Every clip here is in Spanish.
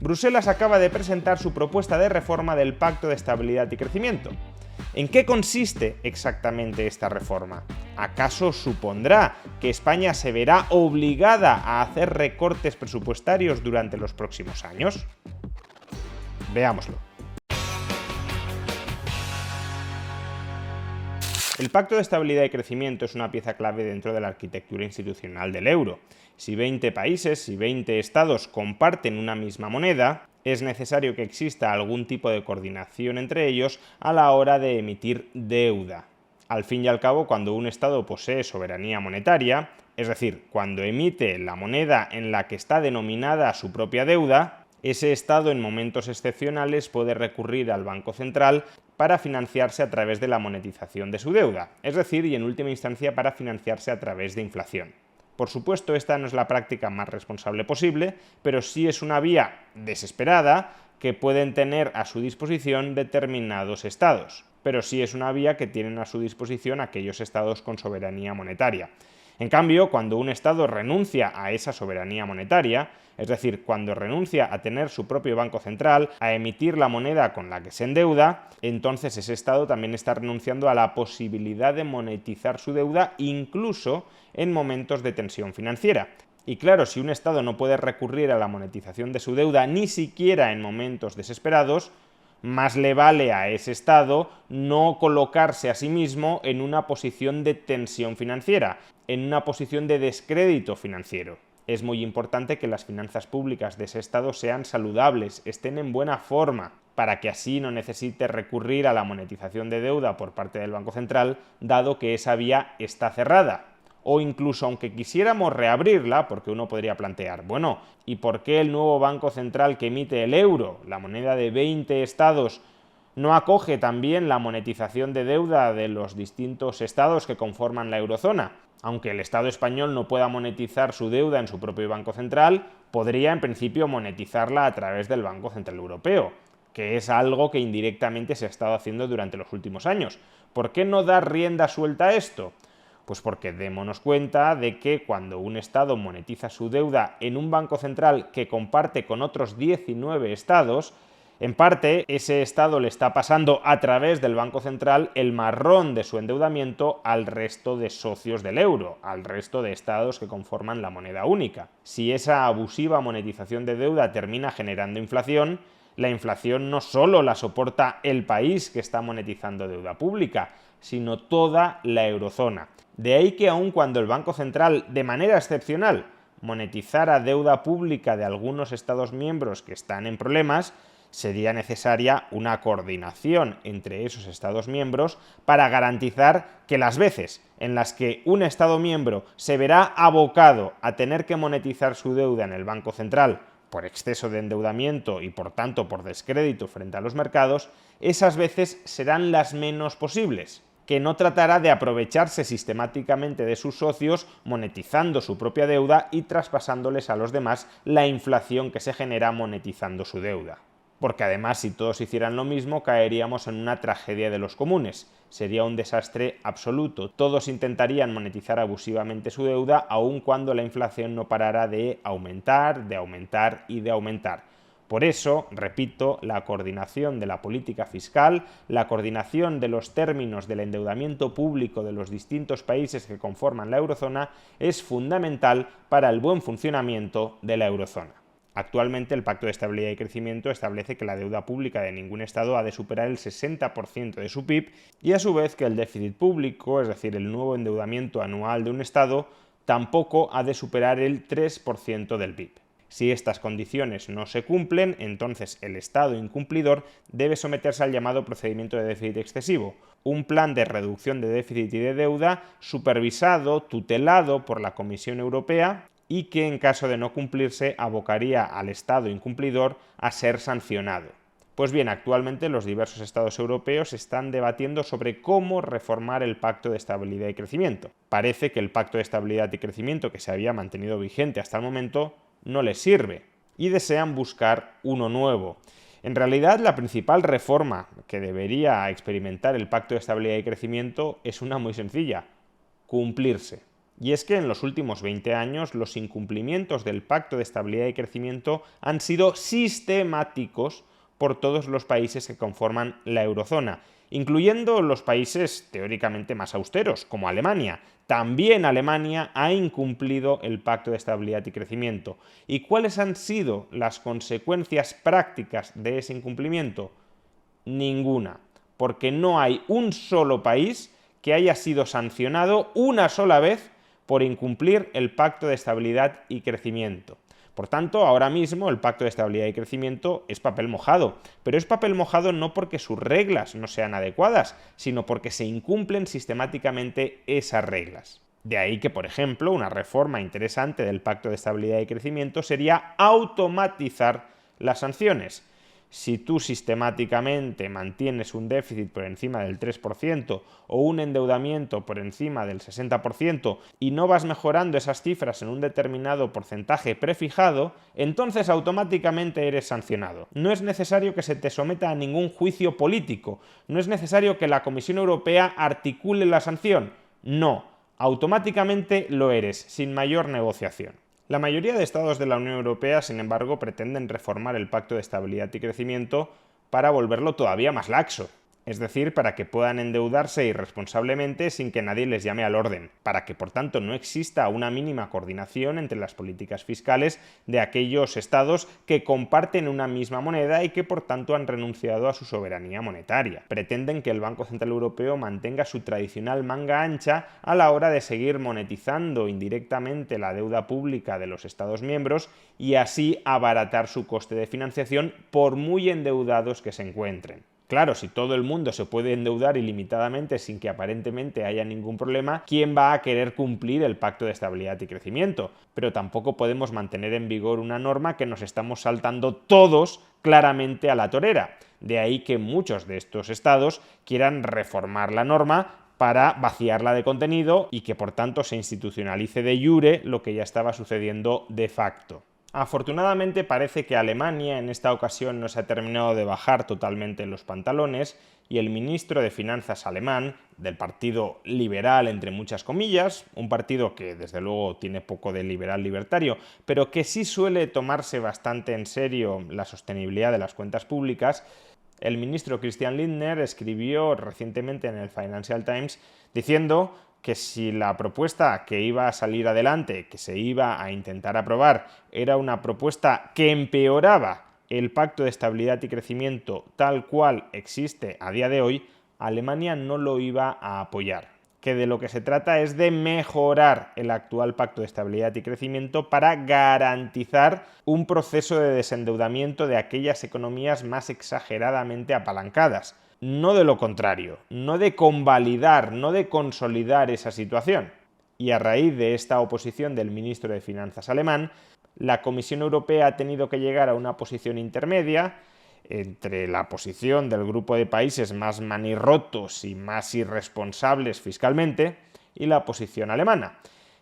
Bruselas acaba de presentar su propuesta de reforma del Pacto de Estabilidad y Crecimiento. ¿En qué consiste exactamente esta reforma? ¿Acaso supondrá que España se verá obligada a hacer recortes presupuestarios durante los próximos años? Veámoslo. El Pacto de Estabilidad y Crecimiento es una pieza clave dentro de la arquitectura institucional del euro. Si 20 países, si 20 estados comparten una misma moneda, es necesario que exista algún tipo de coordinación entre ellos a la hora de emitir deuda. Al fin y al cabo, cuando un estado posee soberanía monetaria, es decir, cuando emite la moneda en la que está denominada su propia deuda, ese estado en momentos excepcionales puede recurrir al Banco Central para financiarse a través de la monetización de su deuda, es decir, y en última instancia para financiarse a través de inflación. Por supuesto, esta no es la práctica más responsable posible, pero sí es una vía desesperada que pueden tener a su disposición determinados estados, pero sí es una vía que tienen a su disposición aquellos estados con soberanía monetaria. En cambio, cuando un estado renuncia a esa soberanía monetaria, es decir, cuando renuncia a tener su propio banco central, a emitir la moneda con la que se endeuda, entonces ese estado también está renunciando a la posibilidad de monetizar su deuda incluso en momentos de tensión financiera. Y claro, si un estado no puede recurrir a la monetización de su deuda ni siquiera en momentos desesperados, más le vale a ese estado no colocarse a sí mismo en una posición de tensión financiera, en una posición de descrédito financiero. Es muy importante que las finanzas públicas de ese estado sean saludables, estén en buena forma, para que así no necesite recurrir a la monetización de deuda por parte del Banco Central, dado que esa vía está cerrada. O incluso aunque quisiéramos reabrirla, porque uno podría plantear, bueno, ¿y por qué el nuevo Banco Central que emite el euro, la moneda de 20 estados, no acoge también la monetización de deuda de los distintos estados que conforman la eurozona? Aunque el Estado español no pueda monetizar su deuda en su propio Banco Central, podría en principio monetizarla a través del Banco Central Europeo, que es algo que indirectamente se ha estado haciendo durante los últimos años. ¿Por qué no dar rienda suelta a esto? Pues porque démonos cuenta de que cuando un Estado monetiza su deuda en un Banco Central que comparte con otros 19 Estados, en parte ese Estado le está pasando a través del Banco Central el marrón de su endeudamiento al resto de socios del euro, al resto de Estados que conforman la moneda única. Si esa abusiva monetización de deuda termina generando inflación, la inflación no solo la soporta el país que está monetizando deuda pública, sino toda la eurozona. De ahí que aun cuando el Banco Central, de manera excepcional, monetizara deuda pública de algunos Estados miembros que están en problemas, sería necesaria una coordinación entre esos Estados miembros para garantizar que las veces en las que un Estado miembro se verá abocado a tener que monetizar su deuda en el Banco Central por exceso de endeudamiento y por tanto por descrédito frente a los mercados, esas veces serán las menos posibles, que no tratará de aprovecharse sistemáticamente de sus socios monetizando su propia deuda y traspasándoles a los demás la inflación que se genera monetizando su deuda. Porque además, si todos hicieran lo mismo, caeríamos en una tragedia de los comunes. Sería un desastre absoluto. Todos intentarían monetizar abusivamente su deuda, aun cuando la inflación no parara de aumentar y de aumentar. Por eso, repito, la coordinación de la política fiscal, la coordinación de los términos del endeudamiento público de los distintos países que conforman la eurozona es fundamental para el buen funcionamiento de la eurozona. Actualmente, el Pacto de Estabilidad y Crecimiento establece que la deuda pública de ningún Estado ha de superar el 60% de su PIB y, a su vez, que el déficit público, es decir, el nuevo endeudamiento anual de un Estado, tampoco ha de superar el 3% del PIB. Si estas condiciones no se cumplen, entonces el Estado incumplidor debe someterse al llamado procedimiento de déficit excesivo, un plan de reducción de déficit y de deuda supervisado, tutelado por la Comisión Europea, y que en caso de no cumplirse abocaría al Estado incumplidor a ser sancionado. Pues bien, actualmente los diversos Estados europeos están debatiendo sobre cómo reformar el Pacto de Estabilidad y Crecimiento. Parece que el Pacto de Estabilidad y Crecimiento que se había mantenido vigente hasta el momento no les sirve y desean buscar uno nuevo. En realidad, la principal reforma que debería experimentar el Pacto de Estabilidad y Crecimiento es una muy sencilla: cumplirse. Y es que en los últimos 20 años los incumplimientos del Pacto de Estabilidad y Crecimiento han sido sistemáticos por todos los países que conforman la eurozona, incluyendo los países teóricamente más austeros, como Alemania. También Alemania ha incumplido el Pacto de Estabilidad y Crecimiento. ¿Y cuáles han sido las consecuencias prácticas de ese incumplimiento? Ninguna, porque no hay un solo país que haya sido sancionado una sola vez por incumplir el Pacto de Estabilidad y Crecimiento. Por tanto, ahora mismo el Pacto de Estabilidad y Crecimiento es papel mojado, pero es papel mojado no porque sus reglas no sean adecuadas, sino porque se incumplen sistemáticamente esas reglas. De ahí que, por ejemplo, una reforma interesante del Pacto de Estabilidad y Crecimiento sería automatizar las sanciones. Si tú sistemáticamente mantienes un déficit por encima del 3% o un endeudamiento por encima del 60% y no vas mejorando esas cifras en un determinado porcentaje prefijado, entonces automáticamente eres sancionado. No es necesario que se te someta a ningún juicio político, no es necesario que la Comisión Europea articule la sanción. No, automáticamente lo eres, sin mayor negociación. La mayoría de estados de la Unión Europea, sin embargo, pretenden reformar el Pacto de Estabilidad y Crecimiento para volverlo todavía más laxo. Es decir, para que puedan endeudarse irresponsablemente sin que nadie les llame al orden, para que por tanto no exista una mínima coordinación entre las políticas fiscales de aquellos estados que comparten una misma moneda y que por tanto han renunciado a su soberanía monetaria. Pretenden que el Banco Central Europeo mantenga su tradicional manga ancha a la hora de seguir monetizando indirectamente la deuda pública de los estados miembros y así abaratar su coste de financiación por muy endeudados que se encuentren. Claro, si todo el mundo se puede endeudar ilimitadamente sin que aparentemente haya ningún problema, ¿quién va a querer cumplir el Pacto de Estabilidad y Crecimiento? Pero tampoco podemos mantener en vigor una norma que nos estamos saltando todos claramente a la torera. De ahí que muchos de estos estados quieran reformar la norma para vaciarla de contenido y que por tanto se institucionalice de jure lo que ya estaba sucediendo de facto. Afortunadamente parece que Alemania en esta ocasión no se ha terminado de bajar totalmente los pantalones y el ministro de Finanzas alemán, del partido liberal entre muchas comillas, un partido que desde luego tiene poco de liberal libertario, pero que sí suele tomarse bastante en serio la sostenibilidad de las cuentas públicas, el ministro Christian Lindner escribió recientemente en el Financial Times diciendo que si la propuesta que iba a salir adelante, que se iba a intentar aprobar, era una propuesta que empeoraba el Pacto de Estabilidad y Crecimiento tal cual existe a día de hoy, Alemania no lo iba a apoyar. Que de lo que se trata es de mejorar el actual Pacto de Estabilidad y Crecimiento para garantizar un proceso de desendeudamiento de aquellas economías más exageradamente apalancadas. No de lo contrario, no de convalidar, no de consolidar esa situación. Y a raíz de esta oposición del ministro de Finanzas alemán, la Comisión Europea ha tenido que llegar a una posición intermedia entre la posición del grupo de países más manirrotos y más irresponsables fiscalmente y la posición alemana.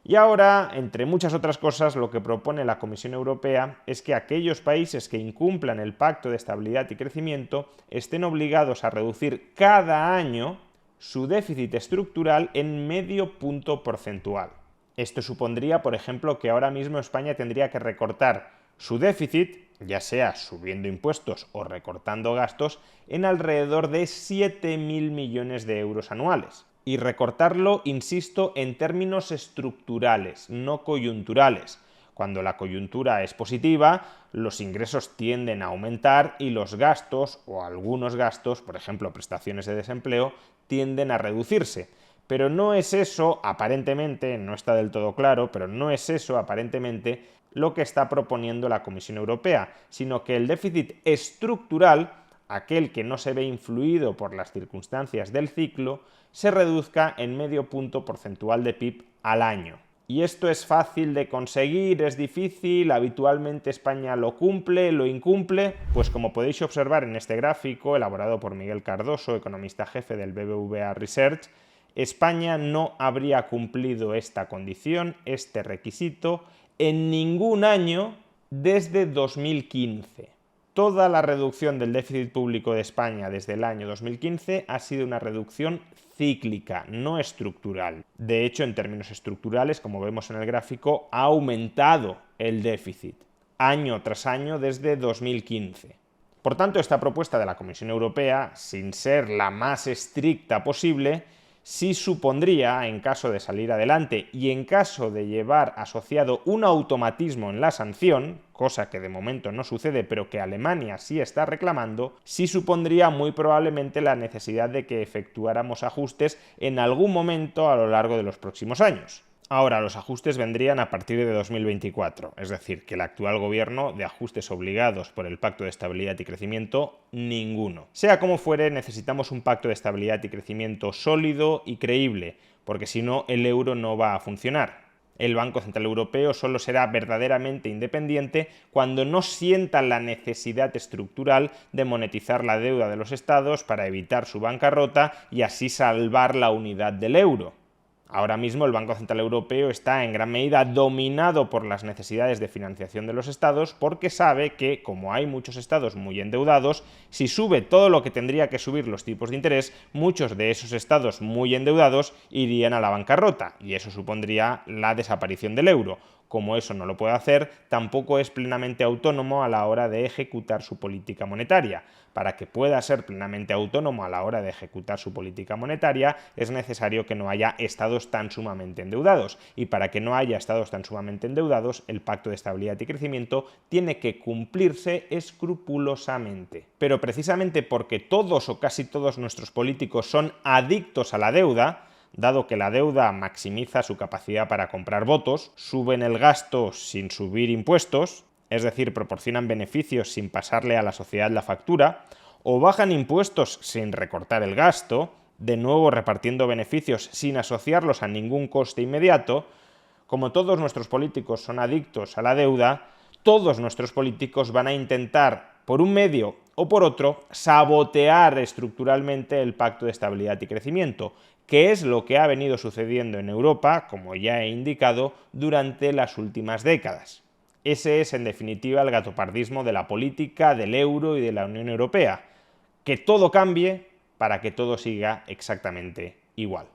Y ahora, entre muchas otras cosas, lo que propone la Comisión Europea es que aquellos países que incumplan el Pacto de Estabilidad y Crecimiento estén obligados a reducir cada año su déficit estructural en medio punto porcentual. Esto supondría, por ejemplo, que ahora mismo España tendría que recortar su déficit, ya sea subiendo impuestos o recortando gastos, en alrededor de 7.000 millones de euros anuales. Y recortarlo, insisto, en términos estructurales, no coyunturales. Cuando la coyuntura es positiva, los ingresos tienden a aumentar y los gastos, o algunos gastos, por ejemplo prestaciones de desempleo, tienden a reducirse. Pero no es eso, aparentemente, no está del todo claro, pero no es eso, aparentemente, lo que está proponiendo la Comisión Europea, sino que el déficit estructural, aquel que no se ve influido por las circunstancias del ciclo, se reduzca en medio punto porcentual de PIB al año. Y esto es fácil de conseguir, es difícil, habitualmente España lo cumple, lo incumple. Pues como podéis observar en este gráfico, elaborado por Miguel Cardoso, economista jefe del BBVA Research, España no habría cumplido esta condición, este requisito, en ningún año desde 2015. Toda la reducción del déficit público de España desde el año 2015 ha sido una reducción cíclica, no estructural. De hecho, en términos estructurales, como vemos en el gráfico, ha aumentado el déficit año tras año desde 2015. Por tanto, esta propuesta de la Comisión Europea, sin ser la más estricta posible, sí supondría, en caso de salir adelante y en caso de llevar asociado un automatismo en la sanción, cosa que de momento no sucede pero que Alemania sí está reclamando, sí supondría muy probablemente la necesidad de que efectuáramos ajustes en algún momento a lo largo de los próximos años. Ahora, los ajustes vendrían a partir de 2024, es decir, que el actual gobierno de ajustes obligados por el Pacto de Estabilidad y Crecimiento, ninguno. Sea como fuere, necesitamos un pacto de estabilidad y crecimiento sólido y creíble, porque si no, el euro no va a funcionar. El Banco Central Europeo solo será verdaderamente independiente cuando no sienta la necesidad estructural de monetizar la deuda de los estados para evitar su bancarrota y así salvar la unidad del euro. Ahora mismo el Banco Central Europeo está en gran medida dominado por las necesidades de financiación de los estados porque sabe que, como hay muchos estados muy endeudados, si sube todo lo que tendría que subir los tipos de interés, muchos de esos estados muy endeudados irían a la bancarrota y eso supondría la desaparición del euro. Como eso no lo puede hacer, tampoco es plenamente autónomo a la hora de ejecutar su política monetaria. Para que pueda ser plenamente autónomo a la hora de ejecutar su política monetaria, es necesario que no haya estados tan sumamente endeudados. Y para que no haya estados tan sumamente endeudados, el Pacto de Estabilidad y Crecimiento tiene que cumplirse escrupulosamente. Pero precisamente porque todos o casi todos nuestros políticos son adictos a la deuda, dado que la deuda maximiza su capacidad para comprar votos, suben el gasto sin subir impuestos, es decir, proporcionan beneficios sin pasarle a la sociedad la factura, o bajan impuestos sin recortar el gasto, de nuevo repartiendo beneficios sin asociarlos a ningún coste inmediato. Como todos nuestros políticos son adictos a la deuda, todos nuestros políticos van a intentar, por un medio o por otro, sabotear estructuralmente el Pacto de Estabilidad y Crecimiento, que es lo que ha venido sucediendo en Europa, como ya he indicado, durante las últimas décadas. Ese es, en definitiva, el gatopardismo de la política, del euro y de la Unión Europea. Que todo cambie para que todo siga exactamente igual.